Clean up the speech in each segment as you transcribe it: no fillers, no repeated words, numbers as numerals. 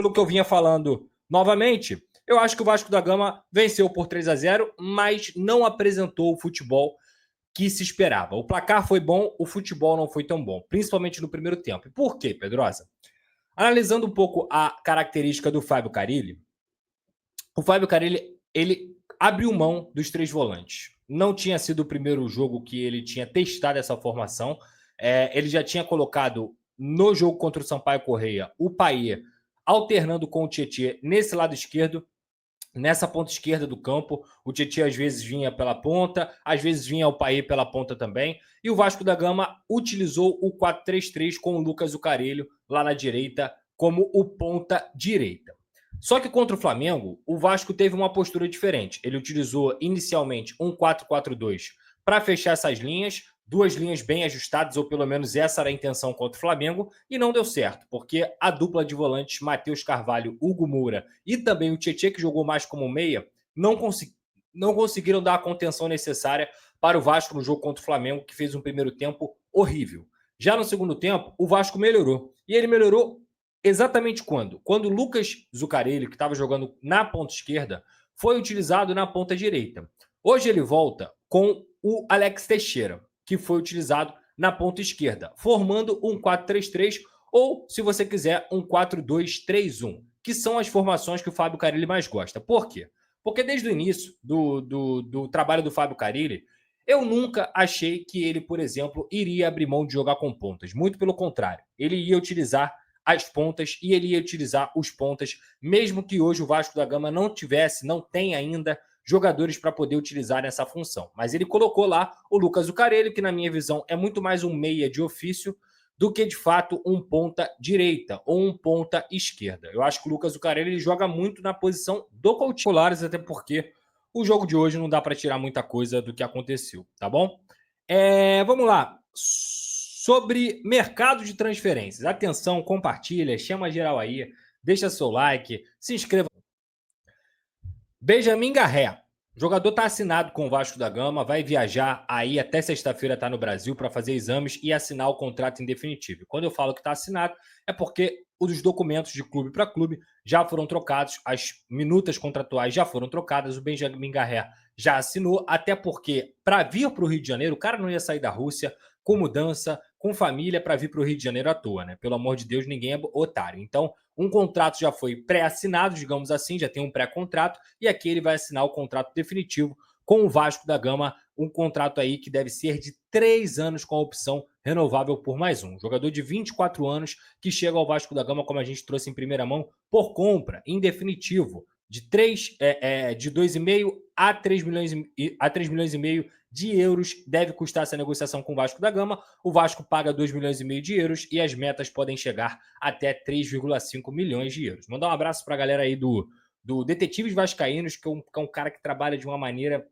pelo que eu vinha falando novamente, eu acho que o Vasco da Gama venceu por 3-0, mas não apresentou o futebol que se esperava. O placar foi bom, o futebol não foi tão bom, principalmente no primeiro tempo. Por quê, Pedrosa? Analisando um pouco a característica do Fábio Carille, o Fábio Carille, ele abriu mão dos três volantes. Não tinha sido o primeiro jogo que ele tinha testado essa formação. Ele já tinha colocado no jogo contra o Sampaio Correia o Payet alternando com o Tietê nesse lado esquerdo. Nessa ponta esquerda do campo, o Tietê às vezes vinha pela ponta, às vezes vinha o Payet pela ponta também. E o Vasco da Gama utilizou o 4-3-3 com o Lucas Zucarelho lá na direita como o ponta direita. Só que contra o Flamengo, o Vasco teve uma postura diferente. Ele utilizou inicialmente um 4-4-2 para fechar essas linhas, duas linhas bem ajustadas, ou pelo menos essa era a intenção contra o Flamengo, e não deu certo, porque a dupla de volantes, Matheus Carvalho, Hugo Moura e também o Tietê, que jogou mais como meia, não conseguiram dar a contenção necessária para o Vasco no jogo contra o Flamengo, que fez um primeiro tempo horrível. Já no segundo tempo, o Vasco melhorou. E ele melhorou exatamente quando? Quando o Lucas Zucarelli, que estava jogando na ponta esquerda, foi utilizado na ponta direita. Hoje ele volta com o Alex Teixeira, que foi utilizado na ponta esquerda, formando um 4-3-3 ou, se você quiser, um 4-2-3-1, que são as formações que o Fábio Carille mais gosta. Por quê? Porque desde o início do trabalho do Fábio Carille, eu nunca achei que ele, por exemplo, iria abrir mão de jogar com pontas. Muito pelo contrário. Ele ia utilizar as pontas e ele ia utilizar os pontas, mesmo que hoje o Vasco da Gama não tem ainda jogadores para poder utilizar nessa função. Mas ele colocou lá o Lucas Zucarelli, que na minha visão é muito mais um meia de ofício do que, de fato, um ponta direita ou um ponta esquerda. Eu acho que o Lucas Zucarelli ele joga muito na posição do Coutinho, até porque o jogo de hoje não dá para tirar muita coisa do que aconteceu, tá bom? Vamos lá. Sobre mercado de transferências. Atenção, compartilha, chama geral aí, deixa seu like, se inscreva. Benjamin Garré. O jogador está assinado com o Vasco da Gama, vai viajar aí até sexta-feira, tá no Brasil para fazer exames e assinar o contrato em definitivo. Quando eu falo que está assinado, é porque os documentos de clube para clube já foram trocados, as minutas contratuais já foram trocadas, o Benjamin Garré já assinou, até porque para vir para o Rio de Janeiro, o cara não ia sair da Rússia com mudança, com família para vir para o Rio de Janeiro à toa, né? Pelo amor de Deus, ninguém é otário. Então, um contrato já foi pré-assinado, digamos assim, já tem um pré-contrato, e aqui ele vai assinar o contrato definitivo com o Vasco da Gama, um contrato aí que deve ser de 3 anos com a opção renovável por mais um. Jogador de 24 anos que chega ao Vasco da Gama, como a gente trouxe em primeira mão, por compra, em definitivo, de 2,5 a 3 milhões e meio de euros deve custar essa negociação com o Vasco da Gama. O Vasco paga 2 milhões e meio de euros e as metas podem chegar até 3,5 milhões de euros. Mandar um abraço para a galera aí do Detetives Vascaínos, que é um cara que trabalha de uma maneira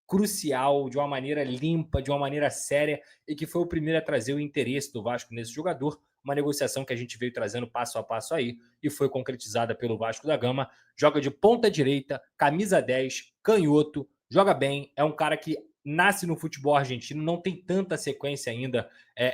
crucial, de uma maneira limpa, de uma maneira séria, e que foi o primeiro a trazer o interesse do Vasco nesse jogador, uma negociação que a gente veio trazendo passo a passo aí, e foi concretizada pelo Vasco da Gama. Joga de ponta direita, camisa 10, canhoto, joga bem, é um cara que nasce no futebol argentino, não tem tanta sequência ainda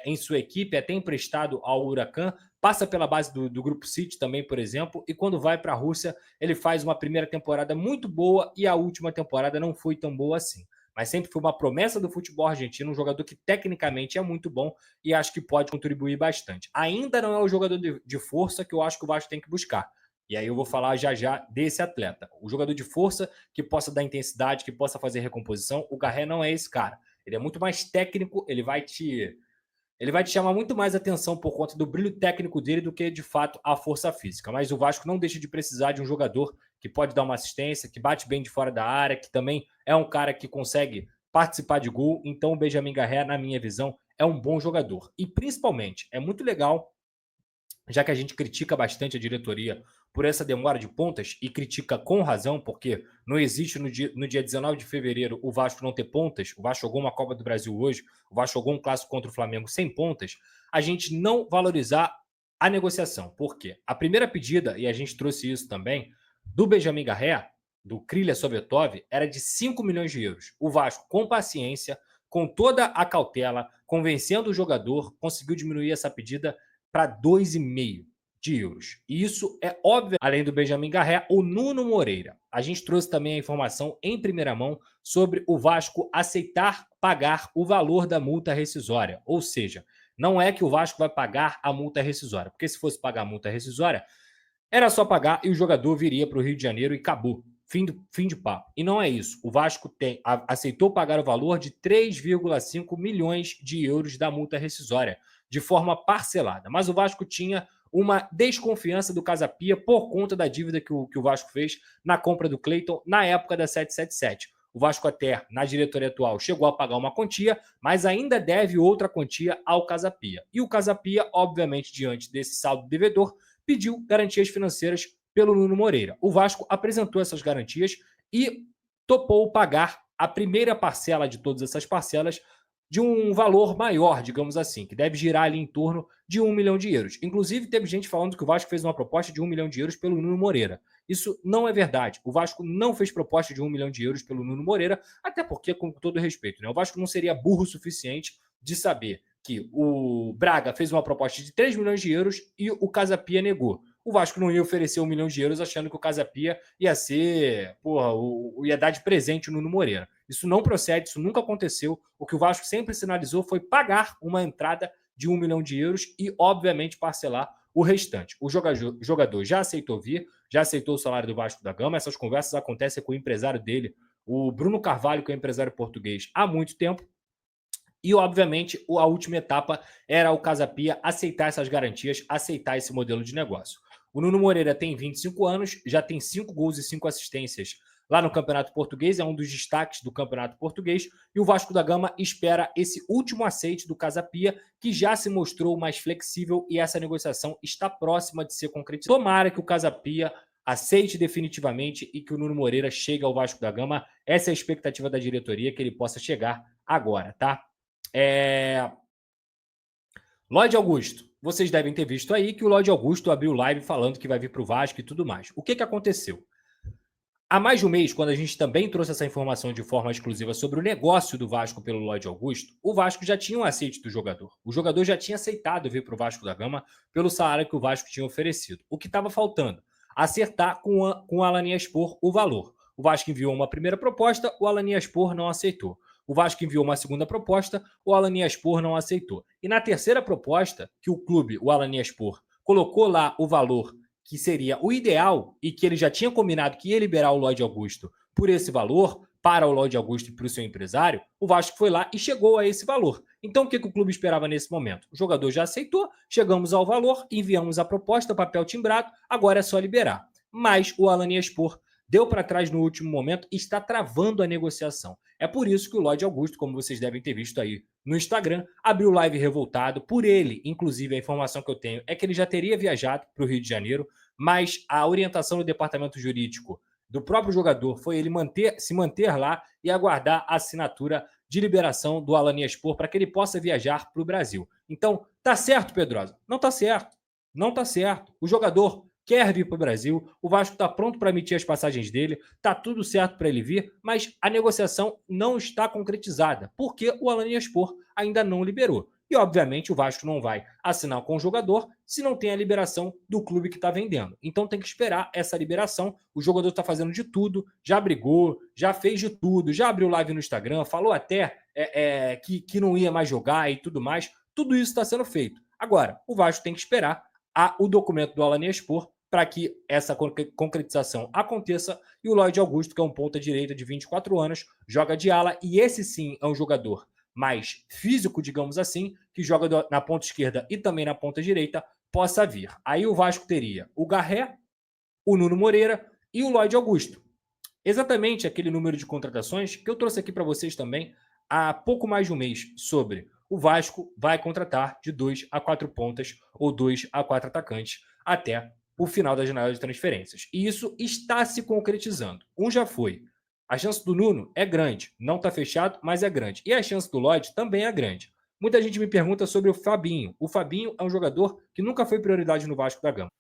em sua equipe, é até emprestado ao Huracan, passa pela base do Grupo City também, por exemplo, e quando vai para a Rússia, ele faz uma primeira temporada muito boa e a última temporada não foi tão boa assim. Mas sempre foi uma promessa do futebol argentino, um jogador que tecnicamente é muito bom e acho que pode contribuir bastante. Ainda não é o jogador de força que eu acho que o Vasco tem que buscar. E aí eu vou falar já já desse atleta. O jogador de força que possa dar intensidade, que possa fazer recomposição, o Garré não é esse cara. Ele é muito mais técnico, ele vai te chamar muito mais atenção por conta do brilho técnico dele do que, de fato, a força física. Mas o Vasco não deixa de precisar de um jogador que pode dar uma assistência, que bate bem de fora da área, que também é um cara que consegue participar de gol. Então o Benjamin Garré, na minha visão, é um bom jogador. E, principalmente, é muito legal, já que a gente critica bastante a diretoria por essa demora de pontas, e critica com razão, porque não existe no dia 19 de fevereiro o Vasco não ter pontas, o Vasco jogou uma Copa do Brasil hoje, o Vasco jogou um clássico contra o Flamengo sem pontas, a gente não valorizar a negociação. Por quê? A primeira pedida, e a gente trouxe isso também, do Benjamin Garré, do Krylia Sovetov, era de 5 milhões de euros. O Vasco, com paciência, com toda a cautela, convencendo o jogador, conseguiu diminuir essa pedida para 2,5. de euros. E isso é óbvio, além do Benjamin Garré, o Nuno Moreira. A gente trouxe também a informação em primeira mão sobre o Vasco aceitar pagar o valor da multa rescisória. Ou seja, não é que o Vasco vai pagar a multa rescisória, porque se fosse pagar a multa rescisória, era só pagar e o jogador viria para o Rio de Janeiro e acabou. Fim de papo. E não é isso. O Vasco aceitou pagar o valor de 3,5 milhões de euros da multa rescisória, de forma parcelada. Mas o Vasco tinha uma desconfiança do Casa Pia por conta da dívida que o Vasco fez na compra do Cleiton na época da 777. O Vasco até, na diretoria atual, chegou a pagar uma quantia, mas ainda deve outra quantia ao Casa Pia. E o Casa Pia, obviamente, diante desse saldo devedor, pediu garantias financeiras pelo Nuno Moreira. O Vasco apresentou essas garantias e topou pagar a primeira parcela de todas essas parcelas de um valor maior, digamos assim, que deve girar ali em torno de 1 milhão de euros. Inclusive, teve gente falando que o Vasco fez uma proposta de 1 milhão de euros pelo Nuno Moreira. Isso não é verdade. O Vasco não fez proposta de 1 milhão de euros pelo Nuno Moreira, até porque, com todo respeito, né, o Vasco não seria burro o suficiente de saber que o Braga fez uma proposta de 3 milhões de euros e o Casa Pia negou. O Vasco não ia oferecer 1 milhão de euros achando que o Casa Pia ia ser, ia dar de presente o Nuno Moreira. Isso não procede, isso nunca aconteceu. O que o Vasco sempre sinalizou foi pagar uma entrada de 1 milhão de euros e, obviamente, parcelar o restante. O jogador já aceitou vir, já aceitou o salário do Vasco da Gama. Essas conversas acontecem com o empresário dele, o Bruno Carvalho, que é um empresário português, há muito tempo. E, obviamente, a última etapa era o Casa Pia aceitar essas garantias, aceitar esse modelo de negócio. O Nuno Moreira tem 25 anos, já tem 5 gols e 5 assistências lá no Campeonato Português, é um dos destaques do Campeonato Português, e o Vasco da Gama espera esse último aceite do Casa Pia, que já se mostrou mais flexível e essa negociação está próxima de ser concretizada. Tomara que o Casa Pia aceite definitivamente e que o Nuno Moreira chegue ao Vasco da Gama. Essa é a expectativa da diretoria, que ele possa chegar agora, tá? Lloyd Augusto. Vocês devem ter visto aí que o Lloyd Augusto abriu live falando que vai vir para o Vasco e tudo mais. O que aconteceu? Há mais de um mês, quando a gente também trouxe essa informação de forma exclusiva sobre o negócio do Vasco pelo Lloyd Augusto, o Vasco já tinha um aceite do jogador. O jogador já tinha aceitado vir para o Vasco da Gama pelo salário que o Vasco tinha oferecido. O que estava faltando? Acertar com o Alanyaspor o valor. O Vasco enviou uma primeira proposta, o Alanyaspor não aceitou. O Vasco enviou uma segunda proposta, o Alanyaspor não aceitou. E na terceira proposta, que o clube, o Alanyaspor, colocou lá o valor que seria o ideal e que ele já tinha combinado que ia liberar o Lloyd Augusto por esse valor, para o Lloyd Augusto e para o seu empresário, o Vasco foi lá e chegou a esse valor. Então o que o clube esperava nesse momento? O jogador já aceitou, chegamos ao valor, enviamos a proposta, papel timbrado, agora é só liberar. Mas o Alanyaspor deu para trás no último momento e está travando a negociação. É por isso que o Lloyd Augusto, como vocês devem ter visto aí no Instagram, abriu live revoltado por ele. Inclusive, a informação que eu tenho é que ele já teria viajado para o Rio de Janeiro, mas a orientação do departamento jurídico do próprio jogador foi ele se manter lá e aguardar a assinatura de liberação do Alanyaspor para que ele possa viajar para o Brasil. Então, tá certo, Pedrosa? Não tá certo. Não tá certo. O jogador quer vir para o Brasil, o Vasco está pronto para emitir as passagens dele, está tudo certo para ele vir, mas a negociação não está concretizada, porque o Alanyaspor ainda não liberou. E, obviamente, o Vasco não vai assinar com o jogador se não tem a liberação do clube que está vendendo. Então tem que esperar essa liberação. O jogador está fazendo de tudo, já brigou, já fez de tudo, já abriu live no Instagram, falou até que não ia mais jogar e tudo mais. Tudo isso está sendo feito. Agora, o Vasco tem que esperar o documento do Alanyaspor para que essa concretização aconteça, e o Lloyd Augusto, que é um ponta-direita de 24 anos, joga de ala, e esse sim é um jogador mais físico, digamos assim, que joga na ponta esquerda e também na ponta direita, possa vir. Aí o Vasco teria o Garré, o Nuno Moreira e o Lloyd Augusto. Exatamente aquele número de contratações que eu trouxe aqui para vocês também há pouco mais de um mês sobre o Vasco vai contratar de 2 a 4 pontas ou 2 a 4 atacantes até o final da janela de transferências. E isso está se concretizando. Um já foi. A chance do Nuno é grande. Não está fechado, mas é grande. E a chance do Lloyd também é grande. Muita gente me pergunta sobre o Fabinho. O Fabinho é um jogador que nunca foi prioridade no Vasco da Gama.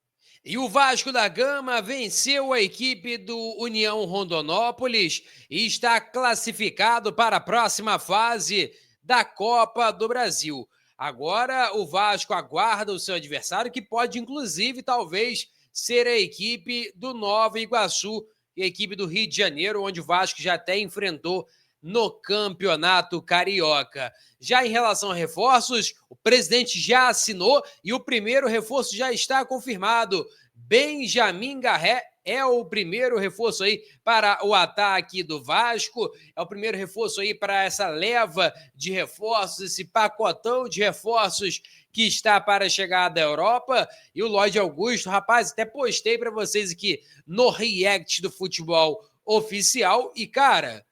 E o Vasco da Gama venceu a equipe do União Rondonópolis e está classificado para a próxima fase da Copa do Brasil. Agora o Vasco aguarda o seu adversário, que pode, inclusive, talvez, ser a equipe do Nova Iguaçu e a equipe do Rio de Janeiro, onde o Vasco já até enfrentou no Campeonato Carioca. Já em relação a reforços, o presidente já assinou e o primeiro reforço já está confirmado. Benjamin Garré é o primeiro reforço aí para o ataque do Vasco, é o primeiro reforço aí para essa leva de reforços, esse pacotão de reforços que está para chegar da Europa. E o Lloyd Augusto, rapaz, até postei para vocês aqui no React do Futebol Oficial e, cara,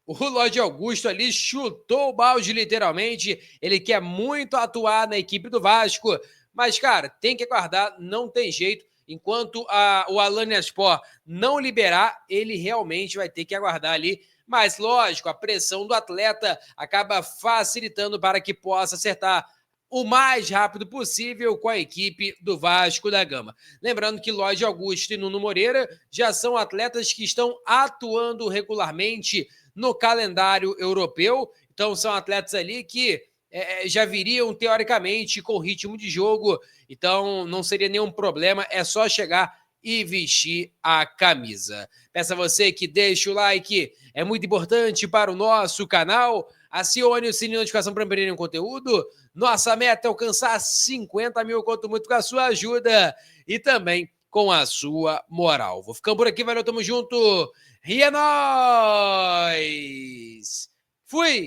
o Lloyd Augusto ali chutou o balde literalmente, ele quer muito atuar na equipe do Vasco, mas, cara, tem que aguardar, não tem jeito. Enquanto o Alanyaspor não liberar, ele realmente vai ter que aguardar ali. Mas, lógico, a pressão do atleta acaba facilitando para que possa acertar o mais rápido possível com a equipe do Vasco da Gama. Lembrando que Lloyd Augusto e Nuno Moreira já são atletas que estão atuando regularmente no calendário europeu. Então, são atletas ali que já viriam, teoricamente, com ritmo de jogo. Então, não seria nenhum problema, é só chegar e vestir a camisa. Peço a você que deixe o like, é muito importante para o nosso canal. Acione o sininho de notificação para não perder nenhum conteúdo. Nossa meta é alcançar 50 mil, conto muito com a sua ajuda e também com a sua moral. Vou ficando por aqui, valeu, tamo junto. E é nóis! Fui!